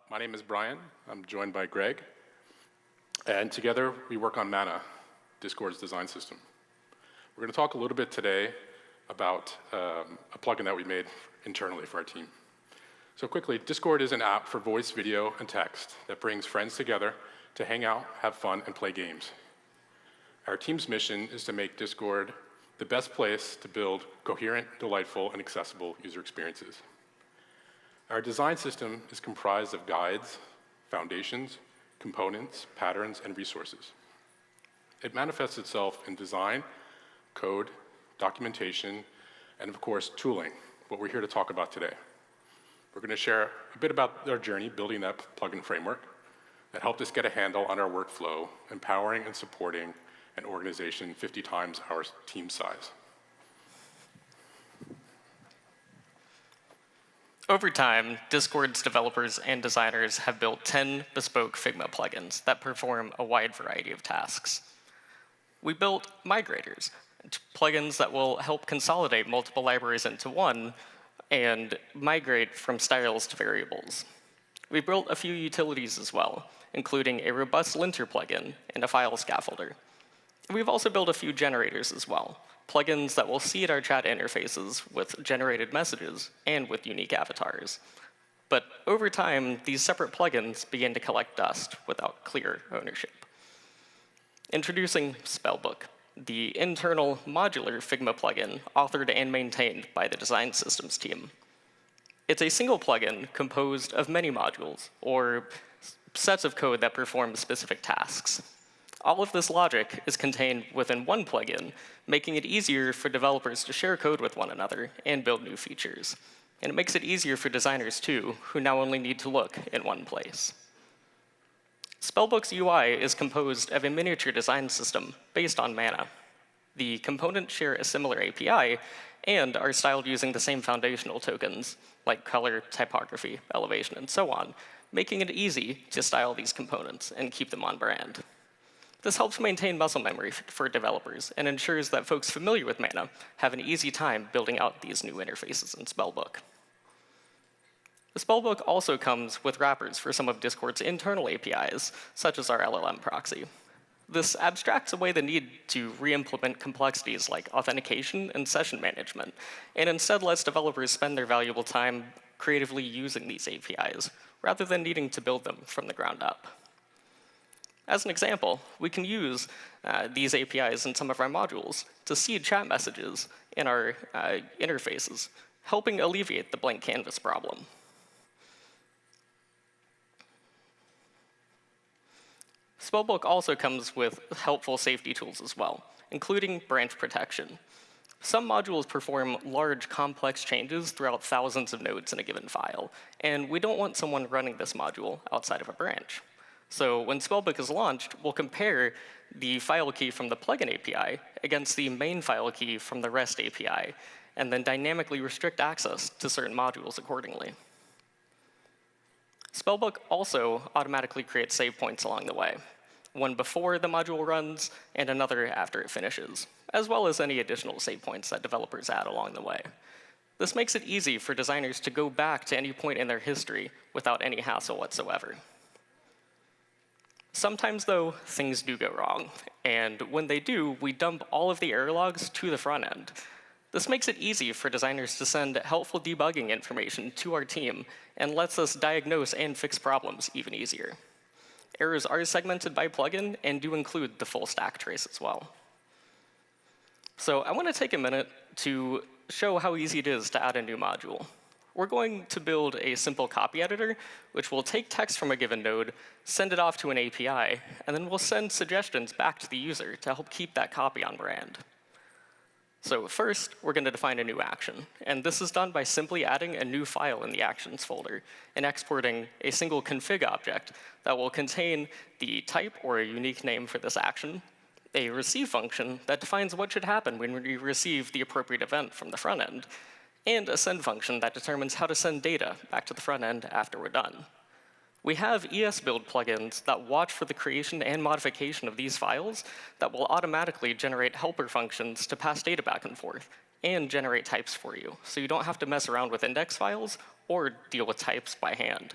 My name is Brian. I'm joined by Greg. And together we work on Mana, Discord's design system. We're going to talk a little bit today about a plugin that we made internally for our team. So quickly, Discord is an app for voice, video, and text that brings friends together to hang out, have fun, and play games. Our team's mission is to make Discord the best place to build coherent, delightful, and accessible user experiences. Our design system is comprised of guides, foundations, components, patterns, and resources. It manifests itself in design, code, documentation, and of course, tooling, what we're here to talk about today. We're going to share a bit about our journey building that plugin framework that helped us get a handle on our workflow, empowering and supporting an organization 50 times our team size. Over time, Discord's developers and designers have built 10 bespoke Figma plugins that perform a wide variety of tasks. We built migrators, plugins that will help consolidate multiple libraries into one and migrate from styles to variables. We built a few utilities as well, including a robust linter plugin and a file scaffolder. We've also built a few generators as well, plugins that will seed our chat interfaces with generated messages and with unique avatars. But over time, these separate plugins begin to collect dust without clear ownership. Introducing Spellbook, the internal modular Figma plugin authored and maintained by the design systems team. It's a single plugin composed of many modules, or sets of code that perform specific tasks. All of this logic is contained within one plugin, making it easier for developers to share code with one another and build new features. And it makes it easier for designers, too, who now only need to look in one place. Spellbook's UI is composed of a miniature design system based on Mana. The components share a similar API and are styled using the same foundational tokens, like color, typography, elevation, and so on, making it easy to style these components and keep them on brand. This helps maintain muscle memory for developers and ensures that folks familiar with Mana have an easy time building out these new interfaces in Spellbook. The Spellbook also comes with wrappers for some of Discord's internal APIs, such as our LLM proxy. This abstracts away the need to re-implement complexities like authentication and session management, and instead lets developers spend their valuable time creatively using these APIs, rather than needing to build them from the ground up. As an example, we can use these APIs in some of our modules to seed chat messages in our interfaces, helping alleviate the blank canvas problem. Spellbook also comes with helpful safety tools as well, including branch protection. Some modules perform large, complex changes throughout thousands of nodes in a given file, and we don't want someone running this module outside of a branch. So when Spellbook is launched, we'll compare the file key from the plugin API against the main file key from the REST API, and then dynamically restrict access to certain modules accordingly. Spellbook also automatically creates save points along the way, one before the module runs and another after it finishes, as well as any additional save points that developers add along the way. This makes it easy for designers to go back to any point in their history without any hassle whatsoever. Sometimes, though, things do go wrong, and when they do, we dump all of the error logs to the front end. This makes it easy for designers to send helpful debugging information to our team and lets us diagnose and fix problems even easier. Errors are segmented by plugin and do include the full stack trace as well. So I want to take a minute to show how easy it is to add a new module. We're going to build a simple copy editor, which will take text from a given node, send it off to an API, and then we'll send suggestions back to the user to help keep that copy on brand. So first, we're going to define a new action. And this is done by simply adding a new file in the actions folder and exporting a single config object that will contain the type or a unique name for this action, a receive function that defines what should happen when we receive the appropriate event from the front end, and a send function that determines how to send data back to the front end after we're done. We have ES-build plugins that watch for the creation and modification of these files that will automatically generate helper functions to pass data back and forth and generate types for you, so you don't have to mess around with index files or deal with types by hand.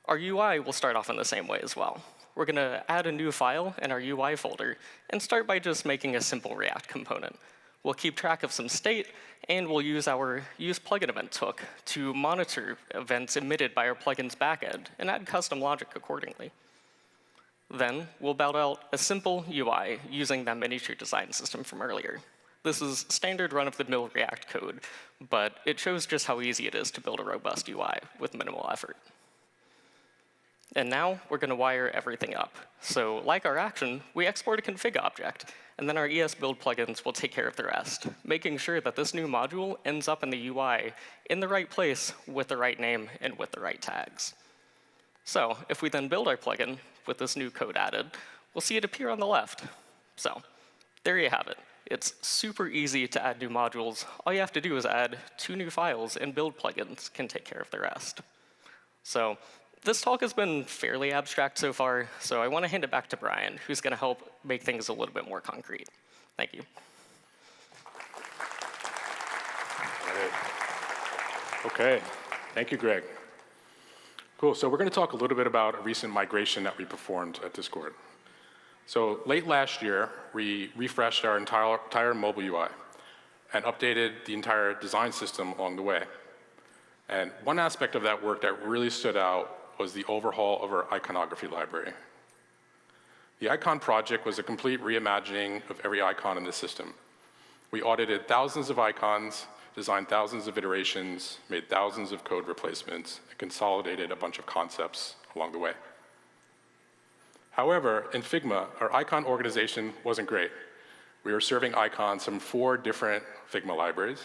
Our UI will start off in the same way as well. We're going to add a new file in our UI folder and start by just making a simple React component. We'll keep track of some state, and we'll use our usePluginEvents hook to monitor events emitted by our plugin's backend and add custom logic accordingly. Then we'll build out a simple UI using that miniature design system from earlier. This is standard run-of-the-mill React code, but it shows just how easy it is to build a robust UI with minimal effort. And now we're going to wire everything up. So like our action, we export a config object, and then our ES-build plugins will take care of the rest, making sure that this new module ends up in the UI in the right place with the right name and with the right tags. So if we then build our plugin with this new code added, we'll see it appear on the left. So there you have it. It's super easy to add new modules. All you have to do is add 2 new files, and build plugins can take care of the rest. So this talk has been fairly abstract so far, so I want to hand it back to Brian, who's going to help make things a little bit more concrete. Thank you. All right. OK, thank you, Greg. Cool, so we're going to talk a little bit about a recent migration that we performed at Discord. So late last year, we refreshed our entire mobile UI and updated the entire design system along the way. And one aspect of that work that really stood out was the overhaul of our iconography library. The icon project was a complete reimagining of every icon in the system. We audited thousands of icons, designed thousands of iterations, made thousands of code replacements, and consolidated a bunch of concepts along the way. However, in Figma, our icon organization wasn't great. We were serving icons from 4 different Figma libraries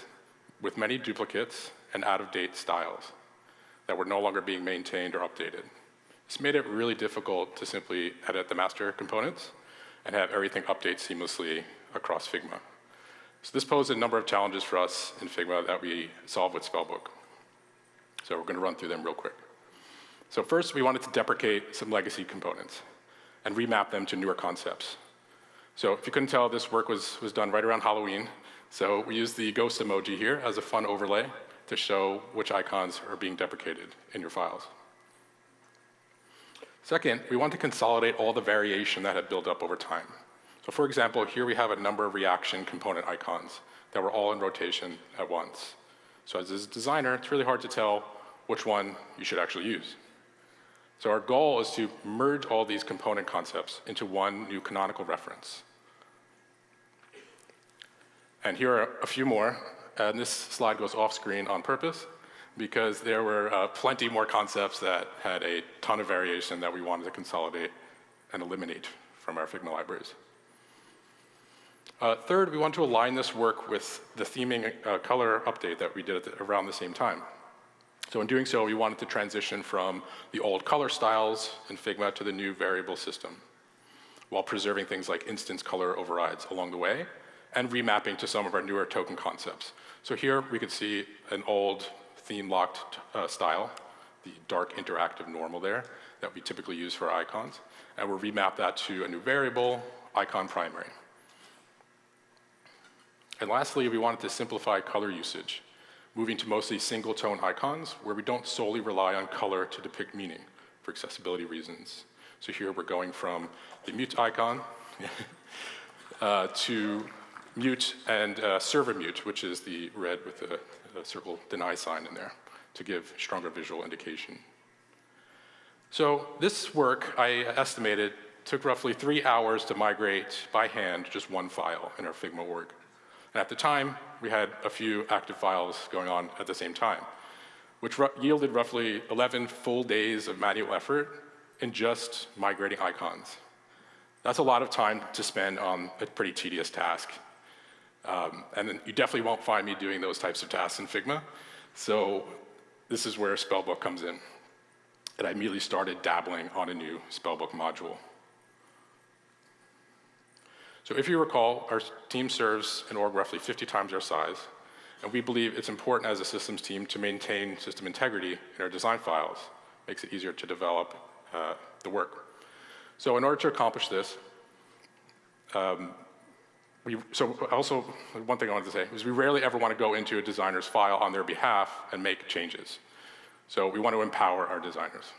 with many duplicates and out-of-date styles that were no longer being maintained or updated. This made it really difficult to simply edit the master components and have everything update seamlessly across Figma. So this posed a number of challenges for us in Figma that we solved with Spellbook. So we're going to run through them real quick. So first, we wanted to deprecate some legacy components and remap them to newer concepts. So if you couldn't tell, this work was done right around Halloween. So we used the ghost emoji here as a fun overlay to show which icons are being deprecated in your files. Second, we want to consolidate all the variation that had built up over time. So for example, here we have a number of reaction component icons that were all in rotation at once. So as a designer, it's really hard to tell which one you should actually use. So our goal is to merge all these component concepts into one new canonical reference. And here are a few more. And this slide goes off screen on purpose because there were plenty more concepts that had a ton of variation that we wanted to consolidate and eliminate from our Figma libraries. Third, we want to align this work with the theming color update that we did around the same time. So in doing so, we wanted to transition from the old color styles in Figma to the new variable system, while preserving things like instance color overrides along the way, and remapping to some of our newer token concepts. So here we could see an old theme-locked style, the dark interactive normal there, that we typically use for icons, and we'll remap that to a new variable, icon primary. And lastly, we wanted to simplify color usage, moving to mostly single-tone icons where we don't solely rely on color to depict meaning for accessibility reasons. So here we're going from the mute icon to mute and server mute, which is the red with the circle deny sign in there to give stronger visual indication. So this work, I estimated, took roughly 3 hours to migrate by hand just one file in our Figma org. And at the time, we had a few active files going on at the same time, which yielded roughly 11 full days of manual effort in just migrating icons. That's a lot of time to spend on a pretty tedious task. And then you definitely won't find me doing those types of tasks in Figma. So this is where Spellbook comes in. And I immediately started dabbling on a new Spellbook module. So if you recall, our team serves an org roughly 50 times our size, and we believe it's important as a systems team to maintain system integrity in our design files. Makes it easier to develop the work. So in order to accomplish this, also, one thing I wanted to say is we rarely ever want to go into a designer's file on their behalf and make changes. So we want to empower our designers.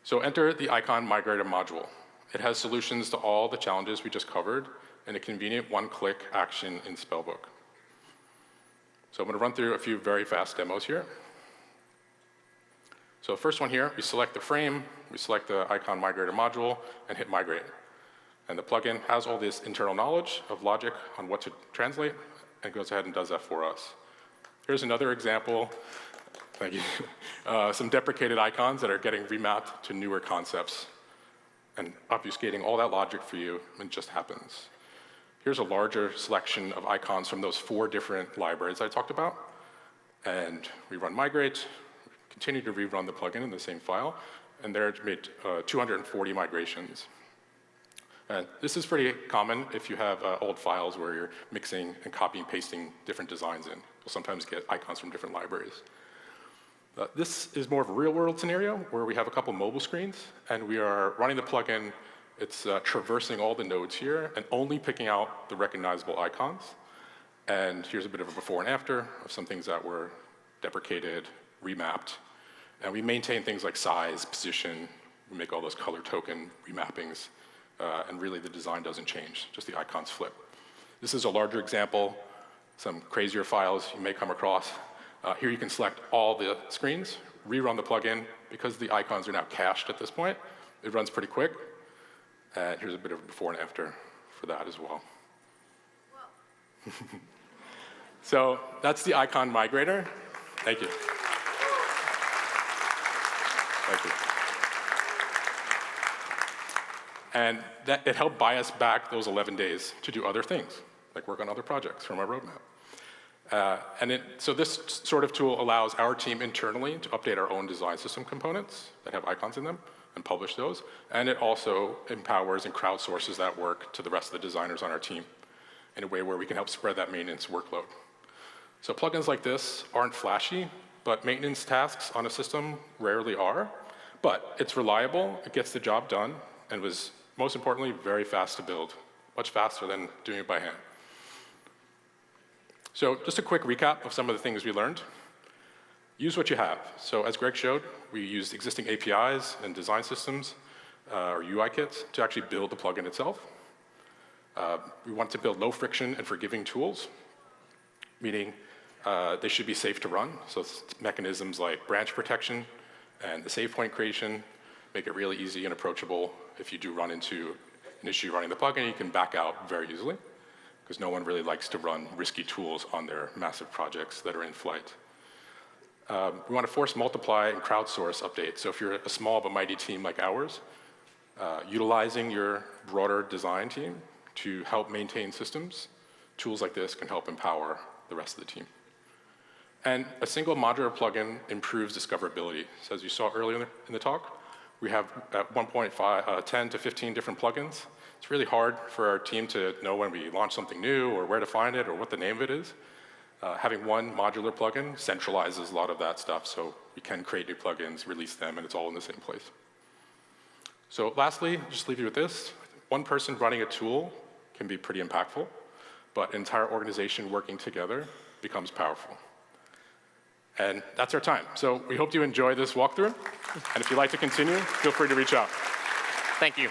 So enter the icon migrator module. It has solutions to all the challenges we just covered in a convenient one-click action in Spellbook. So I'm going to run through a few very fast demos here. So first one here, we select the frame, we select the icon migrator module, and hit migrate. And the plugin has all this internal knowledge of logic on what to translate, and goes ahead and does that for us. Here's another example. Thank you. Some deprecated icons that are getting remapped to newer concepts and obfuscating all that logic for you, and it just happens. Here's a larger selection of icons from those 4 different libraries I talked about. And we run migrate, continue to rerun the plugin in the same file, and there it made 240 migrations. And this is pretty common if you have old files where you're mixing and copying and pasting different designs in. You'll sometimes get icons from different libraries. This is more of a real-world scenario where we have a couple mobile screens, and we are running the plugin. It's traversing all the nodes here and only picking out the recognizable icons. And here's a bit of a before and after of some things that were deprecated, remapped. And we maintain things like size, position. We make all those color token remappings. And really, the design doesn't change, just the icons flip. This is a larger example, some crazier files you may come across. Here you can select all the screens, rerun the plugin. Because the icons are now cached at this point, it runs pretty quick. And here's a bit of before and after for that as well. So that's the icon migrator. Thank you. Thank you. And it helped buy us back those 11 days to do other things, like work on other projects from our roadmap. So this sort of tool allows our team internally to update our own design system components that have icons in them and publish those. And it also empowers and crowdsources that work to the rest of the designers on our team in a way where we can help spread that maintenance workload. So plugins like this aren't flashy, but maintenance tasks on a system rarely are. But it's reliable, it gets the job done, and was, most importantly, very fast to build, much faster than doing it by hand. So just a quick recap of some of the things we learned. Use what you have. So as Greg showed, we used existing APIs and design systems, or UI kits, to actually build the plugin itself. We want to build low-friction and forgiving tools, meaning they should be safe to run. So mechanisms like branch protection and the save point creation make it really easy and approachable. If you do run into an issue running the plugin, you can back out very easily, because no one really likes to run risky tools on their massive projects that are in flight. We want to force multiply and crowdsource updates. So if you're a small but mighty team like ours, utilizing your broader design team to help maintain systems, tools like this can help empower the rest of the team. And a single modular plugin improves discoverability. So as you saw earlier in the talk, we have at 10 to 15 different plugins. It's really hard for our team to know when we launch something new or where to find it or what the name of it is. Having one modular plugin centralizes a lot of that stuff, so we can create new plugins, release them, and it's all in the same place. So lastly, just leave you with this. One person running a tool can be pretty impactful, but an entire organization working together becomes powerful. And that's our time. So we hope you enjoy this walkthrough. And if you'd like to continue, feel free to reach out. Thank you.